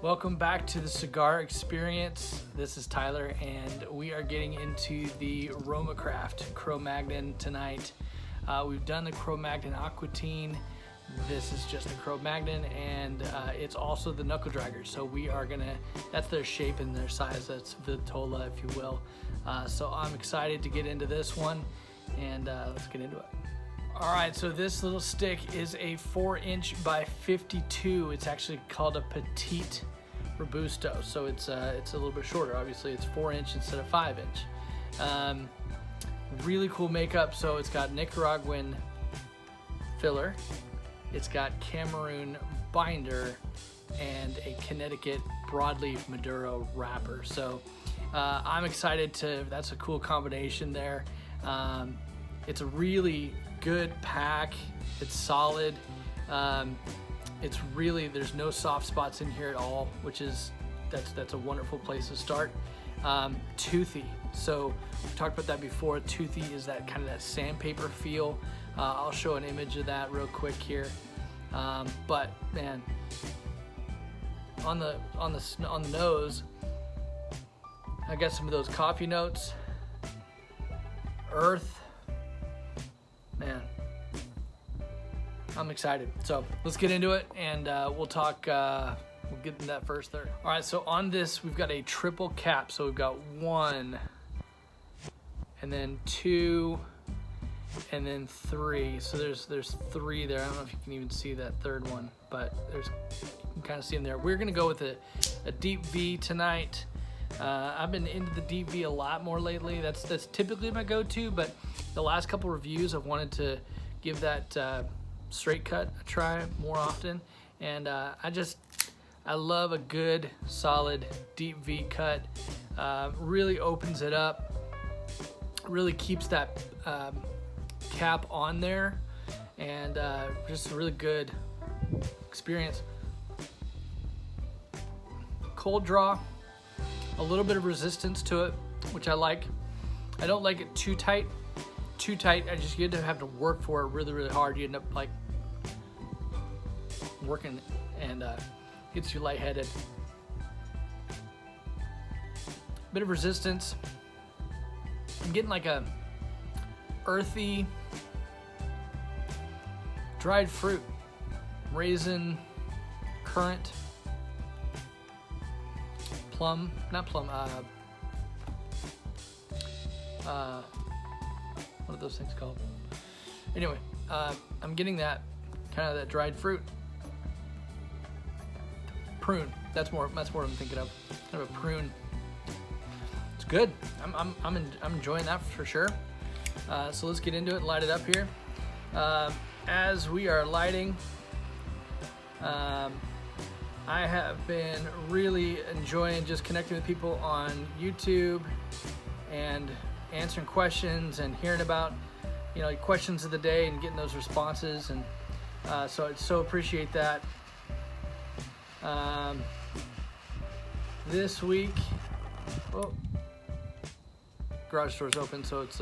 Welcome back to the Cigar Experience. This is Tyler, and we are getting into the RoMa Craft CroMagnon tonight. We've done the CroMagnon Aquatine. This is just the CroMagnon, and it's also the Knuckle Dragger. So we are gonna, that's their shape and their size. That's Vitola, if you will. So I'm excited to get into this one, and let's get into it. All right, so this little stick is a 4" by 52. It's actually called a Petite Robusto, so it's a little bit shorter. Obviously, it's 4" instead of 5". Really cool makeup. So it's got Nicaraguan filler, it's got Cameroon binder, and a Connecticut Broadleaf Maduro wrapper. So I'm excited to. That's a cool combination there. It's a really good pack. It's solid. It's really, there's no soft spots in here at all, which is, that's a wonderful place to start. Toothy. So we've talked about that before. Toothy is that kind of that sandpaper feel. I'll show an image of that real quick here. But man, on the nose, I got some of those coffee notes, earth. Man, I'm excited. So let's get into it, and we'll talk. We'll get into that first there. All right. So on this, we've got a triple cap. So we've got 1, and then 2, and then 3. So there's 3 there. I don't know if you can even see that third one, but you can kind of see them there. We're gonna go with a deep V tonight. I've been into the deep V a lot more lately. That's typically my go-to, but the last couple reviews I've wanted to give that straight cut a try more often, and I love a good solid deep V cut. Really opens it up, really keeps that cap on there, and just a really good experience. Cold draw, a little bit of resistance to it, which I like. I don't like it too tight. Too tight, I just, you have to work for it really, really hard. You end up like working, and gets you lightheaded. Bit of resistance. I'm getting like a earthy, dried fruit, raisin, currant, plum, not plum, what are those things called? Anyway, I'm getting that kind of that dried fruit. Prune. That's more what I'm thinking of. Kind of a prune. It's good. I'm enjoying that for sure. So let's get into it and light it up here. As we are lighting, I have been really enjoying just connecting with people on YouTube and answering questions and hearing about, questions of the day and getting those responses, and so I so appreciate that. This week, garage door's open, so it's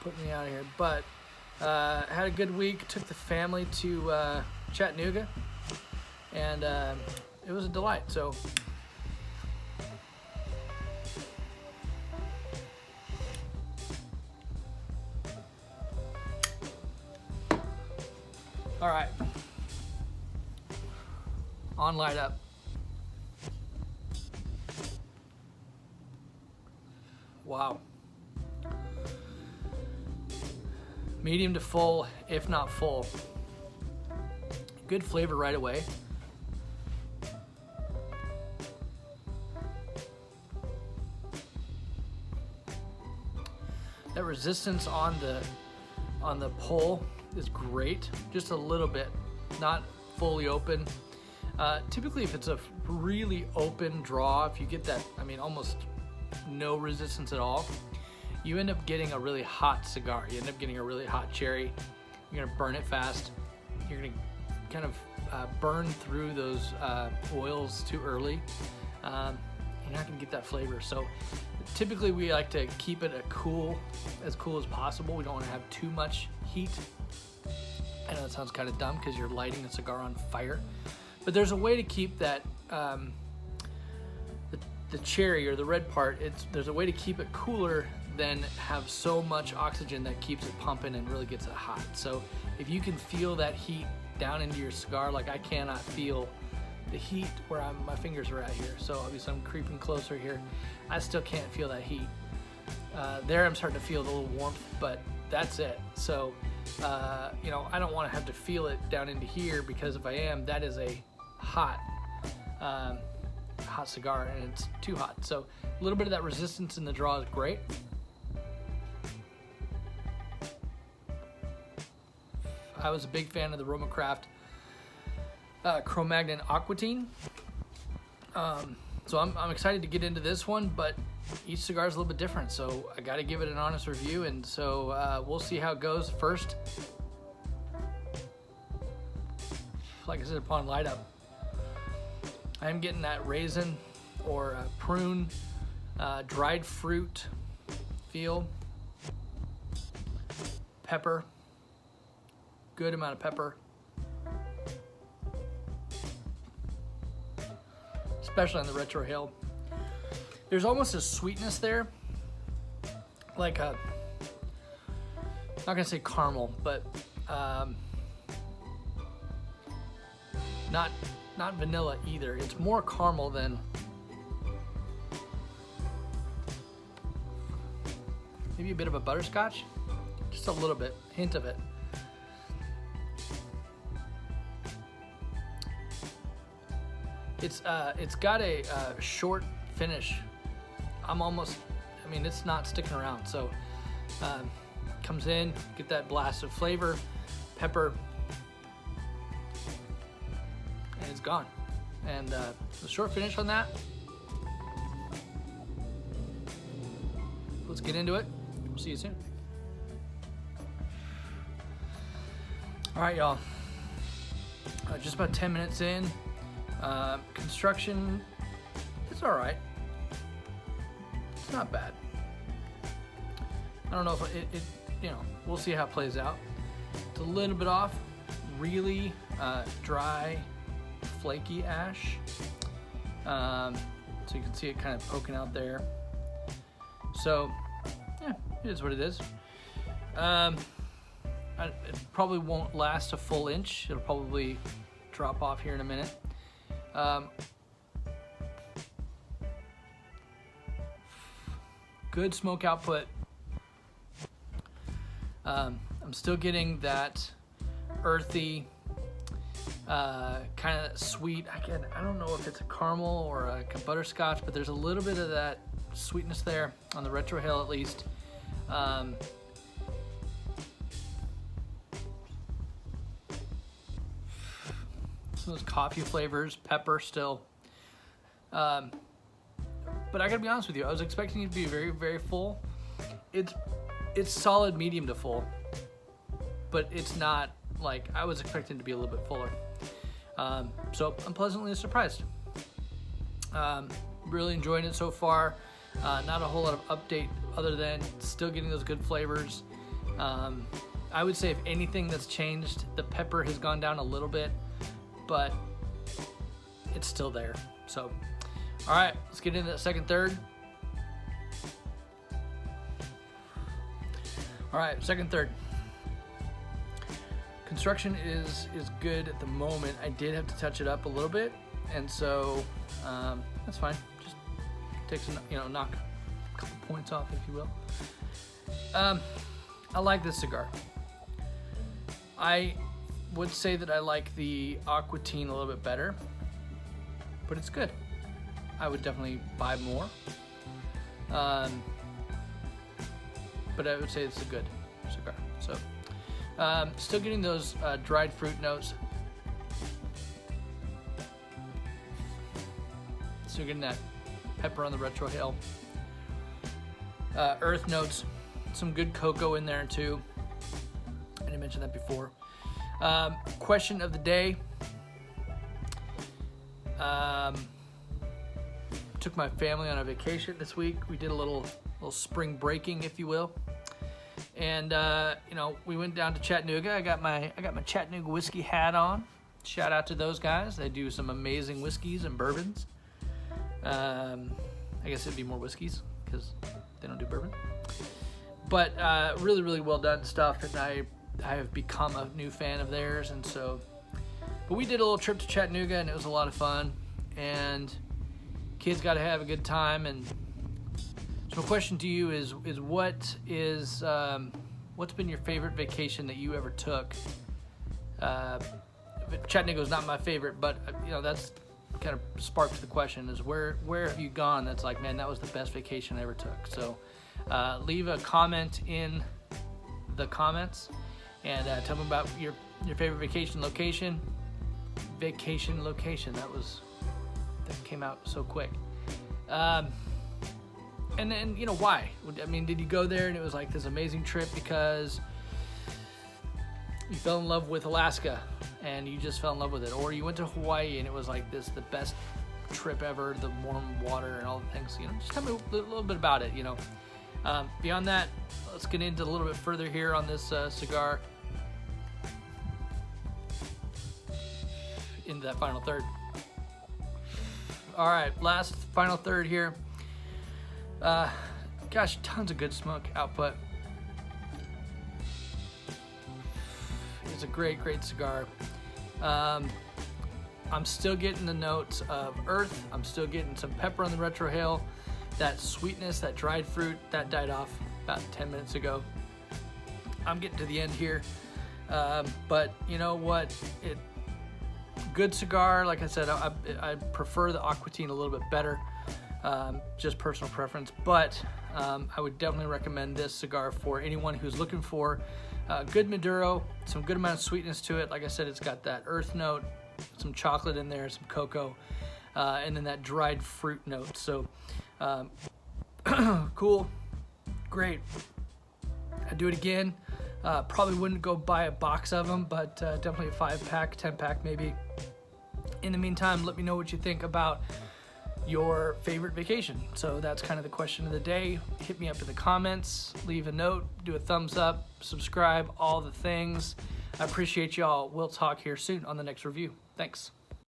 putting me out of here, but had a good week. Took the family to Chattanooga, and it was a delight. So all right, on light up. Wow. Medium to full, if not full. Good flavor right away. That resistance on the pull is great. Just a little bit, not fully open. Typically, if it's a really open draw, if you get that, almost no resistance at all, you end up getting a really hot cigar. You end up getting a really hot cherry. You're gonna burn it fast. You're gonna kind of burn through those oils too early. You're not gonna get that flavor. So typically we like to keep it as cool as possible. We don't want to have too much heat. I know that sounds kind of dumb because you're lighting a cigar on fire, But there's a way to keep that the cherry or the red part. There's a way to keep it cooler than have so much oxygen that keeps it pumping and really gets it hot. So if you can feel that heat down into your cigar, like I cannot feel the heat where my fingers are at here. So obviously I'm creeping closer here. I still can't feel that heat. There I'm starting to feel the little warmth, but that's it. So, you know, I don't want to have to feel it down into here, because if I am, that is a hot cigar and it's too hot. So a little bit of that resistance in the draw is great. I was a big fan of the RoMa Craft CroMagnon Aquatine. So I'm excited to get into this one, but each cigar is a little bit different, so I got to give it an honest review, and so we'll see how it goes. First, like I said, upon light up, I'm getting that raisin or prune, dried fruit feel, pepper, good amount of pepper, especially on the retrohale. There's almost a sweetness there, like a, not gonna say caramel, but not vanilla either. It's more caramel than maybe a bit of a butterscotch, just a little bit, hint of it. It's got a short finish. I mean, it's not sticking around. So comes in, get that blast of flavor, pepper, and it's gone. And the short finish on that. Let's get into it. We'll see you soon. All right, y'all. Just about 10 minutes in. Construction, it's all right. It's not bad. I don't know if it you know, we'll see how it plays out. It's a little bit off. Really dry, flaky ash. So you can see it kind of poking out there. So, yeah, it is what it is. It probably won't last a full inch. It'll probably drop off here in a minute. Good smoke output. I'm still getting that earthy, kind of sweet. I don't know if it's a caramel or a butterscotch, but there's a little bit of that sweetness there on the retrohale at least. Some of those coffee flavors, pepper still. But I gotta be honest with you, I was expecting it to be very, very full. It's solid medium to full, but it's not like I was expecting it to be a little bit fuller. So I'm pleasantly surprised. Really enjoying it so far. Not a whole lot of update other than still getting those good flavors. I would say if anything that's changed, the pepper has gone down a little bit, but it's still there. So, all right, let's get into that second third. All right, second third. Construction is good at the moment. I did have to touch it up a little bit, and so that's fine. Just takes knock a couple points off, if you will. I like this cigar. I would say that I like the Aquatine a little bit better, but it's good. I would definitely buy more. But I would say it's a good cigar. So, still getting those dried fruit notes. Still getting that pepper on the retrohale. Earth notes. Some good cocoa in there too. I didn't mention that before. Question of the day. Took my family on a vacation this week. We did a little spring breaking, if you will. And we went down to Chattanooga. I got my Chattanooga whiskey hat on. shout out to those guys. They do some amazing whiskeys and bourbons. I guess it'd be more whiskeys because they don't do bourbon. But really, really well done stuff, and I have become a new fan of theirs. And so, but we did a little trip to Chattanooga, and it was a lot of fun. And kids got to have a good time. And so, my question to you is what's been your favorite vacation that you ever took? Chattanooga is not my favorite, but that's kind of sparked the question: is where have you gone? That's like, man, that was the best vacation I ever took. So, leave a comment in the comments and tell me about your favorite vacation location. Vacation location. That came out so quick. And then, why? I mean, did you go there and it was like this amazing trip because you fell in love with Alaska and you just fell in love with it? Or you went to Hawaii and it was like the best trip ever, the warm water and all the things, just tell me a little bit about it, Beyond that, let's get into a little bit further here on this cigar. Into that final third. All right, last final third here. Gosh, tons of good smoke output. It's a great cigar. I'm still getting the notes of earth. I'm still getting some pepper on the retrohale. That sweetness, that dried fruit, that died off about 10 minutes ago. I'm getting to the end here. But you know what? Good cigar. Like I said, I prefer the Aquatine a little bit better. Just personal preference. But I would definitely recommend this cigar for anyone who's looking for good Maduro, some good amount of sweetness to it. Like I said, it's got that earth note, some chocolate in there, some cocoa, and then that dried fruit note. So cool, great. I'd do it again. Probably wouldn't go buy a box of them, but definitely a 5-pack, 10-pack maybe. In the meantime, let me know what you think about your favorite vacation. So that's kind of the question of the day. Hit me up in the comments, leave a note, do a thumbs up, subscribe, all the things. I appreciate y'all. We'll talk here soon on the next review. Thanks.